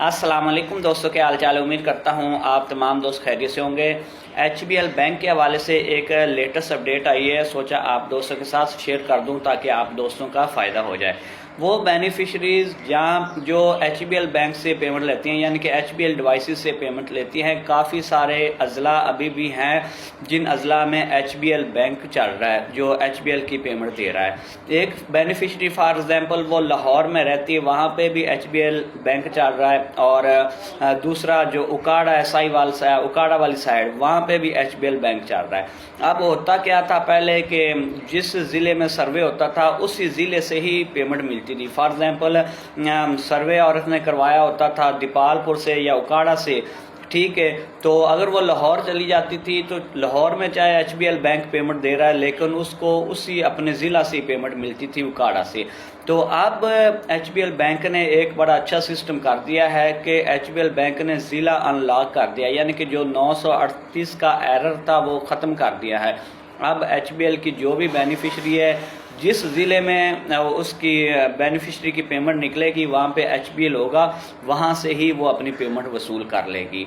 अस्सलाम वालेकुम दोस्तों, के हाल चाल। उम्मीद करता हूँ आप तमाम दोस्त खैरियत से होंगे। HBL बैंक के हवाले से एक लेटेस्ट अपडेट आई है, सोचा आप दोस्तों के साथ शेयर कर दूं ताकि आप दोस्तों का फ़ायदा हो जाए। वो बेनिफिशरीज जहाँ जो HBL बैंक से पेमेंट लेती हैं, यानी कि HBL डिवाइसेस से पेमेंट लेती हैं, काफ़ी सारे अजला अभी भी हैं जिन अजला में HBL बैंक चल रहा है, जो HBL की पेमेंट दे रहा है। एक बेनिफिशरी फॉर एग्जांपल वो लाहौर में रहती है, वहाँ पे भी HBL बैंक चल रहा है, और दूसरा जो उकाड़ा उकाड़ा वाली साइड, वहाँ पे भी HBL बैंक चल रहा है। अब होता क्या था पहले कि जिस ज़िले में सर्वे होता था उसी ज़िले से ही पेमेंट मिलती थी। फॉर एग्जांपल सर्वे औरत ने करवाया होता था दीपालपुर से या उकाड़ा से, ठीक है, तो अगर वो लाहौर चली जाती थी तो लाहौर में चाहे HBL बैंक पेमेंट दे रहा है, लेकिन उसको उसी अपने ज़िला से पेमेंट मिलती थी उकाड़ा से। तो अब HBL बैंक ने एक बड़ा अच्छा सिस्टम कर दिया है कि HBL बैंक ने ज़िला अनलॉक कर दिया, यानी कि जो 938 का एरर था वो ख़त्म कर दिया है। अब HBL की जो भी बेनिफिशरी है, जिस ज़िले में उसकी बेनिफिशरी की पेमेंट निकलेगी, वहाँ पे HBL होगा, वहाँ से ही वो अपनी पेमेंट वसूल कर लेगी।